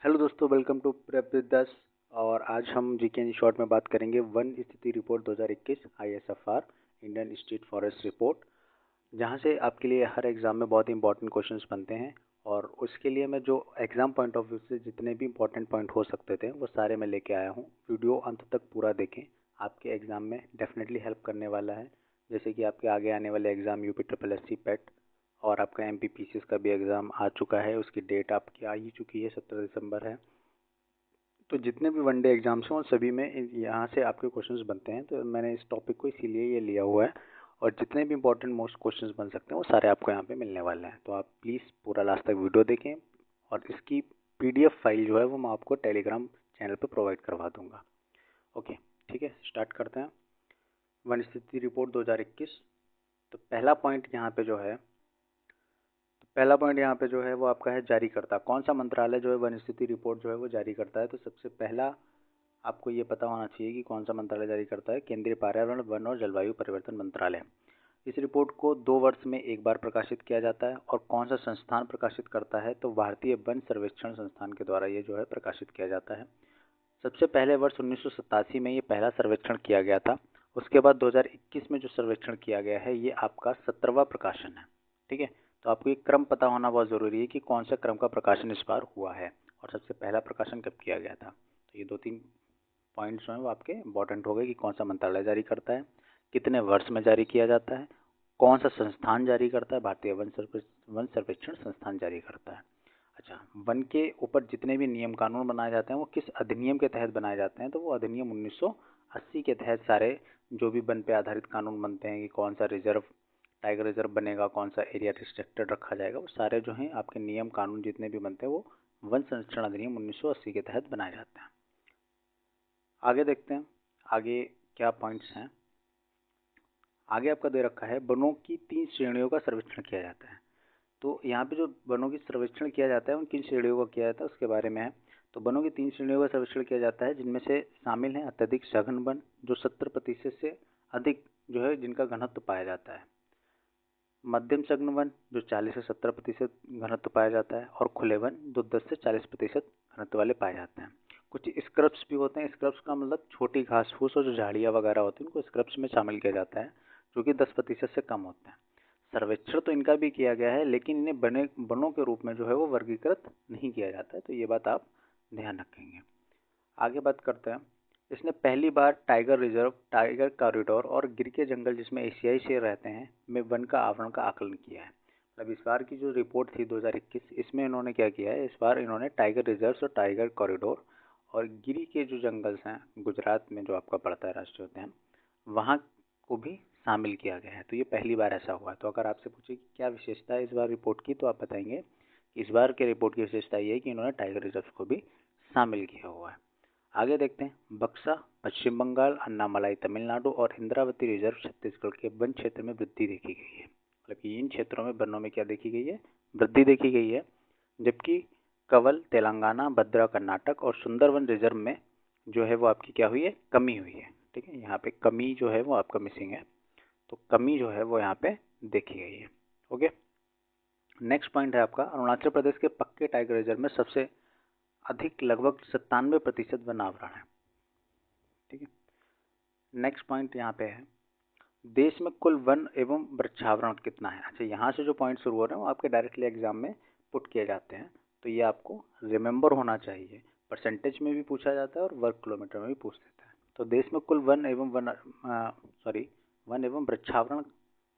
Hello दोस्तों, welcome to prep with दस। और आज हम जीके इन शॉर्ट में बात करेंगे वन स्थिति report 2021 ISFR Indian state forest report, जहां से आपके लिए हर एग्जाम में बहुत ही इंपॉर्टेंट क्वेश्चंस बनते हैं। और उसके लिए मैं जो एग्जाम पॉइंट ऑफ व्यू से जितने भी इंपॉर्टेंट पॉइंट हो सकते थे वो सारे मैं लेके आया हूँ। वीडियो अंत तक पूरा देखें, आपके एग्जाम में डेफिनेटली हेल्प करने वाला है। जैसे कि आपके आगे आने वाले exam UP triple S C PET और आपका एमपीपीसीएस का भी एग्ज़ाम आ चुका है, उसकी डेट आपकी आ ही चुकी है, 17 दिसंबर है। तो जितने भी वनडे एग्जाम्स हैं उन सभी में यहाँ से आपके क्वेश्चंस बनते हैं, तो मैंने इस टॉपिक को इसीलिए ये लिया हुआ है। और जितने भी इंपॉर्टेंट मोस्ट क्वेश्चंस बन सकते हैं वो सारे आपको यहाँ पे मिलने वाले हैं। तो आप प्लीज़ पूरा लास्ट तक वीडियो देखें, और इसकी पीडीएफ फाइल जो है वो मैं आपको टेलीग्राम चैनल पर प्रोवाइड करवा दूँगा। ओके, ठीक है, स्टार्ट करते हैं। वन स्थिति रिपोर्ट 2021। तो पहला पॉइंट यहाँ पे जो है वो आपका है जारीकर्ता। कौन सा मंत्रालय जो है वन स्थिति रिपोर्ट जो है वो जारी करता है? तो सबसे पहला आपको ये पता होना चाहिए कि कौन सा मंत्रालय जारी करता है। केंद्रीय पर्यावरण, वन और जलवायु परिवर्तन मंत्रालय। इस रिपोर्ट को 2 वर्ष में एक बार प्रकाशित किया जाता है। और कौन सा संस्थान प्रकाशित करता है? तो भारतीय वन सर्वेक्षण संस्थान के द्वारा ये जो है प्रकाशित किया जाता है। सबसे पहले वर्ष 1987 में ये पहला सर्वेक्षण किया गया था। उसके बाद 2021 में जो सर्वेक्षण किया गया है ये आपका 17वां प्रकाशन है। ठीक है, तो आपको ये क्रम पता होना बहुत ज़रूरी है कि कौन सा क्रम का प्रकाशन इस बार हुआ है और सबसे पहला प्रकाशन कब किया गया था। तो ये 2-3 पॉइंट्स जो हैं वो आपके इंपॉर्टेंट हो गए कि कौन सा मंत्रालय जारी करता है, कितने वर्ष में जारी किया जाता है, कौन सा संस्थान जारी करता है, भारतीय वन सर्वेक्षण संस्थान जारी करता है। अच्छा, वन के ऊपर जितने भी नियम कानून बनाए जाते हैं वो किस अधिनियम के तहत बनाए जाते हैं? तो वो अधिनियम 1980 के तहत सारे जो भी वन पे आधारित कानून बनते हैं कि कौन सा रिजर्व, टाइगर रिजर्व बनेगा, कौन सा एरिया रिस्ट्रिक्टेड रखा जाएगा, वो सारे जो हैं आपके नियम कानून जितने भी बनते हैं वो वन संरक्षण अधिनियम 1980 के तहत बनाए जाते हैं। आगे देखते हैं आगे क्या पॉइंट्स हैं। आगे आपका दे रखा है वनों की 3 श्रेणियों का सर्वेक्षण किया जाता है। तो यहाँ पे जो वनों की सर्वेक्षण किया जाता है उन किन श्रेणियों का किया जाता है उसके बारे में है। तो वनों की 3 श्रेणियों का सर्वेक्षण किया जाता है, जिनमें से शामिल हैं अत्यधिक सघन वन जो 70% से अधिक जो है जिनका घनत्व पाया जाता है, मध्यम सघन वन जो 40 से 70% घनत्व पाया जाता है, और खुले वन जो 10 से 40% घनत्व वाले पाए जाते हैं। कुछ स्क्रब्स भी होते हैं। स्क्रब्स का मतलब छोटी घास फूस और जो झाड़ियाँ वगैरह होती हैं उनको स्क्रब्स में शामिल किया जाता है, जो कि 10% से कम होते हैं। सर्वेक्षण तो इनका भी किया गया है, लेकिन इन्हें वनों के रूप में जो है वो वर्गीकृत नहीं किया जाता है, तो ये बात आप ध्यान रखेंगे। आगे बात करते हैं। इसने पहली बार टाइगर रिजर्व, टाइगर कॉरिडोर और गिर के जंगल जिसमें एशियाई शेर रहते हैं में वन का आवरण का आकलन किया है। मतलब इस बार की जो रिपोर्ट थी 2021, इसमें इन्होंने क्या किया है, इस बार इन्होंने टाइगर रिजर्व और टाइगर कॉरिडोर और गिरी के जो जंगल्स हैं गुजरात में जो आपका पड़ता है राष्ट्रीय उद्यान, वहाँ को भी शामिल किया गया है। तो ये पहली बार ऐसा हुआ है। तो अगर आपसे पूछे कि क्या विशेषता है इस बार रिपोर्ट की, तो आप बताएंगे कि इस बार के रिपोर्ट की विशेषता ये है कि इन्होंने टाइगर रिजर्व को भी शामिल किया हुआ है। आगे देखते हैं। बक्सा पश्चिम बंगाल, अन्नामलाई तमिलनाडु और इंद्रावती रिजर्व छत्तीसगढ़ के वन क्षेत्र में वृद्धि देखी गई है। मतलब कि इन क्षेत्रों में वनों में क्या देखी गई है, वृद्धि देखी गई है। जबकि कवल तेलंगाना, भद्रा कर्नाटक और सुंदरवन रिजर्व में जो है वो आपकी क्या हुई है, कमी हुई है। ठीक है, यहाँ पे कमी जो है वो आपका मिसिंग है, तो कमी जो है वो यहाँ पे देखी गई है। ओके, नेक्स्ट पॉइंट है आपका अरुणाचल प्रदेश के पक्के टाइगर रिजर्व में सबसे अधिक लगभग 97% वन आवरण है। ठीक है, नेक्स्ट पॉइंट यहाँ पे है देश में कुल वन एवं वृक्षावरण कितना है। अच्छा, यहाँ से जो पॉइंट शुरू हो रहे हैं वो आपके डायरेक्टली एग्जाम में पुट किए जाते हैं, तो ये आपको रिमेंबर होना चाहिए। परसेंटेज में भी पूछा जाता है और वर्ग किलोमीटर में भी पूछ देता है। तो देश में कुल वन एवं वृक्षावरण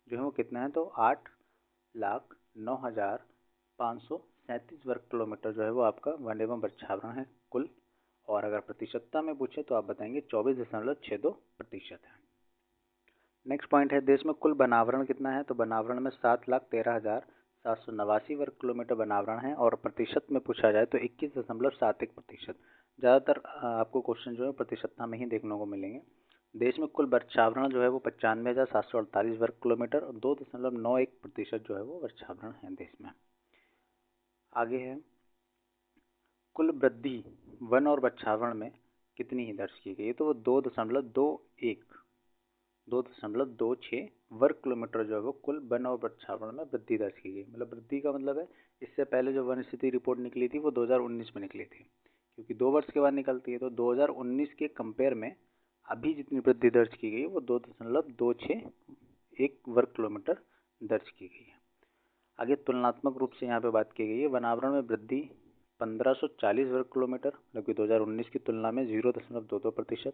जो है वो कितना है, तो 8,09,537 वर्ग किलोमीटर जो है वो आपका वन एवं वृक्षावरण है कुल। और अगर प्रतिशतता में पूछे तो आप बताएंगे 24.62% है। नेक्स्ट पॉइंट है देश में कुल वनावरण कितना है। तो वनावरण में 7,13,789 वर्ग किलोमीटर वनावरण है, और प्रतिशत में पूछा जाए तो 21.71%। ज़्यादातर आपको क्वेश्चन जो है प्रतिशतता में ही देखने को मिलेंगे। देश में कुल वृक्षावरण जो है वो 95,748 वर्ग किलोमीटर और 2.91% जो है वो वृक्षावरण है देश में। आगे है कुल वृद्धि वन और वृक्षावरण में कितनी ही दर्ज की गई है, तो वो 2.21 2.26 वर्ग किलोमीटर जो है वो कुल वन और वृक्षावरण में वृद्धि दर्ज की गई। मतलब वृद्धि का मतलब है इससे पहले जो वन स्थिति रिपोर्ट निकली थी वो 2019 में निकली थी, क्योंकि 2 वर्ष के बाद निकलती है। तो 2019 के कंपेयर में अभी जितनी वृद्धि दर्ज की गई वो 2.261 वर्ग किलोमीटर दर्ज की गई है। आगे तुलनात्मक रूप से यहाँ पे बात की गई है, वनावरण में वृद्धि 1540 वर्ग किलोमीटर, मतलब कि 2019 की तुलना में 0.22%।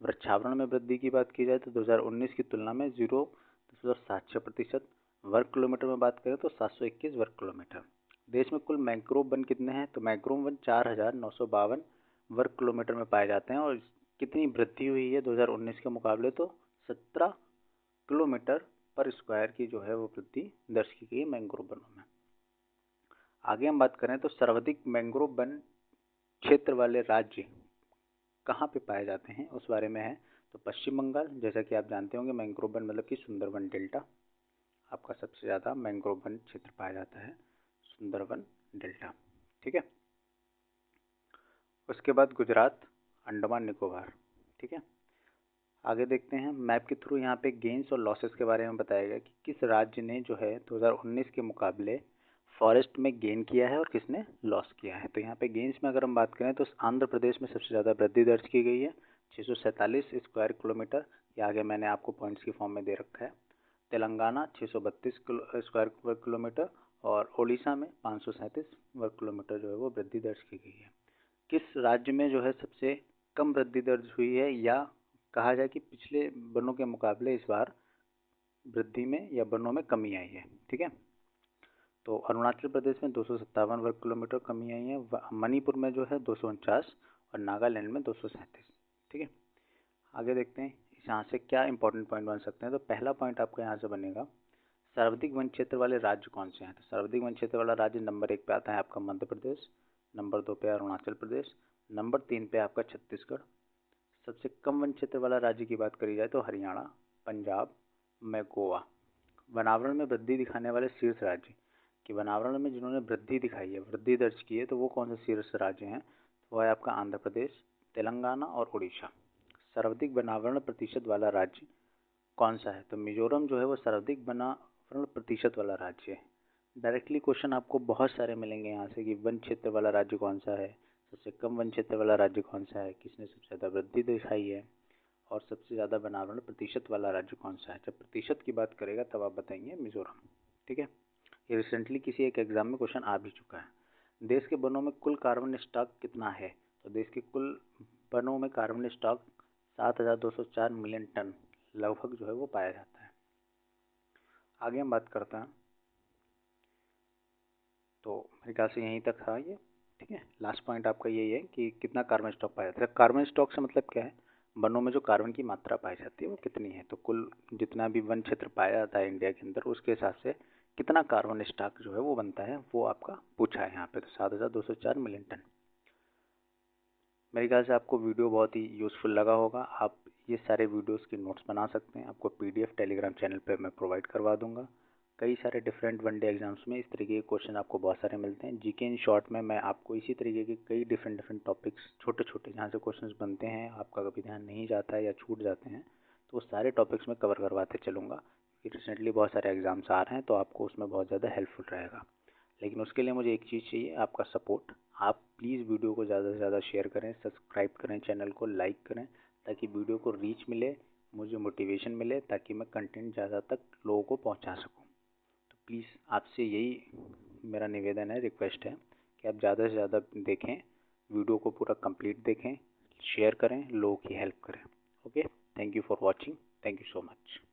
वृक्षावरण में वृद्धि की बात की जाए तो 2019 की तुलना में 0.76%। वर्ग किलोमीटर में बात करें तो 721 वर्ग किलोमीटर। देश में कुल मैंग्रोव वन कितने हैं? तो मैंग्रोव वन 4952 वर्ग किलोमीटर में पाए जाते हैं। और कितनी वृद्धि हुई है 2019 के मुकाबले? तो 17 किलोमीटर पर स्क्वायर की जो है वो वृद्धि दर्ज की गई है मैंग्रोव वनों में। आगे हम बात करें तो सर्वाधिक मैंग्रोव वन क्षेत्र वाले राज्य कहाँ पे पाए जाते हैं उस बारे में है। तो पश्चिम बंगाल, जैसा कि आप जानते होंगे मैंग्रोव वन मतलब कि सुंदरबन डेल्टा, आपका सबसे ज़्यादा मैंग्रोव वन क्षेत्र पाया जाता है सुंदरबन डेल्टा। ठीक है, उसके बाद गुजरात, अंडमान निकोबार। ठीक है, आगे देखते हैं मैप के थ्रू। यहाँ पे गेन्स और लॉसेस के बारे में बताया गया कि किस राज्य ने जो है 2019 के मुकाबले फॉरेस्ट में गेन किया है और किसने लॉस किया है। तो यहाँ पे गेन्स में अगर हम बात करें तो आंध्र प्रदेश में सबसे ज़्यादा वृद्धि दर्ज की गई है 647 स्क्वायर किलोमीटर, ये आगे मैंने आपको पॉइंट्स की फॉर्म में दे रखा है। तेलंगाना 632 स्क्वायर वर्ग किलोमीटर और उड़ीसा में 537 वर्ग किलोमीटर जो है वो वृद्धि दर्ज की गई है। किस राज्य में जो है सबसे कम वृद्धि दर्ज हुई है, या कहा जाए कि पिछले वनों के मुकाबले इस बार वृद्धि में या वनों में कमी आई है। ठीक है, तो अरुणाचल प्रदेश में 257 वर्ग किलोमीटर कमी आई है, मणिपुर में जो है 249 और नागालैंड में 237। ठीक है, आगे देखते हैं यहाँ से क्या इंपॉर्टेंट पॉइंट बन सकते हैं। तो पहला पॉइंट आपका यहाँ से बनेगा, सर्वाधिक वन क्षेत्र वाले राज्य कौन से हैं। तो सर्वाधिक वन क्षेत्र वाला राज्य नंबर 1 पे आता है आपका मध्य प्रदेश, नंबर 2 पे अरुणाचल प्रदेश, नंबर 3 पे आपका छत्तीसगढ़। सबसे कम वन क्षेत्र वाला राज्य की बात करी जाए तो हरियाणा, पंजाब में गोवा। वनावरण में वृद्धि दिखाने वाले शीर्ष राज्य, कि वनावरण में जिन्होंने वृद्धि दिखाई है, वृद्धि दर्ज की है, तो वो कौन से शीर्ष राज्य हैं? वो है आपका आंध्र प्रदेश, तेलंगाना और उड़ीसा। सर्वाधिक वनावरण प्रतिशत वाला राज्य कौन सा है? तो मिजोरम जो है वो सर्वाधिक वनावरण प्रतिशत वाला राज्य है। डायरेक्टली क्वेश्चन आपको बहुत सारे मिलेंगे यहाँ से कि वन क्षेत्र वाला राज्य कौन सा है, सबसे कम वन क्षेत्र वाला राज्य कौन सा है, किसने सबसे ज़्यादा वृद्धि दिखाई है, और सबसे ज़्यादा वनावरण प्रतिशत वाला राज्य कौन सा है। जब प्रतिशत की बात करेगा तब आप बताएंगे मिजोरम। ठीक है, ये रिसेंटली किसी एक एग्जाम में क्वेश्चन आ भी चुका है। देश के वनों में कुल कार्बन स्टॉक कितना है? तो देश के कुल वनों में कार्बन स्टॉक 7204 मिलियन टन लगभग जो है वो पाया जाता है। आगे हम बात करते हैं, तो मेरे ख्याल से यहीं तक था ये। ठीक है, लास्ट पॉइंट आपका यही है कि कितना कार्बन स्टॉक पाया जाता है। कार्बन स्टॉक से मतलब क्या है? वनों में जो कार्बन की मात्रा पाई जाती है वो कितनी है। तो कुल जितना भी वन क्षेत्र पाया जाता है इंडिया के अंदर, उसके हिसाब से कितना कार्बन स्टॉक जो है वो बनता है, वो आपका पूछा है यहाँ पे। तो 7204 मिलियन टन। मेरे ख्याल से आपको वीडियो बहुत ही यूज़फुल लगा होगा। आप ये सारे वीडियोस की नोट्स बना सकते हैं, आपको पीडीएफ टेलीग्राम चैनल पे मैं प्रोवाइड करवा दूंगा। कई सारे डिफरेंट वनडे एग्जाम्स में इस तरीके के क्वेश्चन आपको बहुत सारे मिलते हैं। जीके इन शॉर्ट में मैं आपको इसी तरीके के कई डिफरेंट टॉपिक्स, छोटे छोटे जहाँ से क्वेश्चन बनते हैं, आपका कभी ध्यान नहीं जाता है या छूट जाते हैं, तो उस सारे टॉपिक्स में कवर करवाते चलूँगा। क्योंकि रिसेंटली बहुत सारे एग्जाम्स आ रहे हैं, तो आपको उसमें बहुत ज़्यादा हेल्पफुल रहेगा। लेकिन उसके लिए मुझे एक चीज़ चाहिए, आपका सपोर्ट। आप प्लीज़ वीडियो को ज़्यादा से ज़्यादा शेयर करें, सब्सक्राइब करें, चैनल को लाइक करें, ताकि वीडियो को रीच मिले, मुझे मोटिवेशन मिले, ताकि मैं कंटेंट ज़्यादा तक लोगों को पहुंचा सकूं। तो प्लीज़ आपसे यही मेरा निवेदन है, रिक्वेस्ट है कि आप ज़्यादा से ज़्यादा देखें, वीडियो को पूरा कंप्लीट देखें, शेयर करें, लोगों की हेल्प करें। Okay, thank you for watching, thank you so much.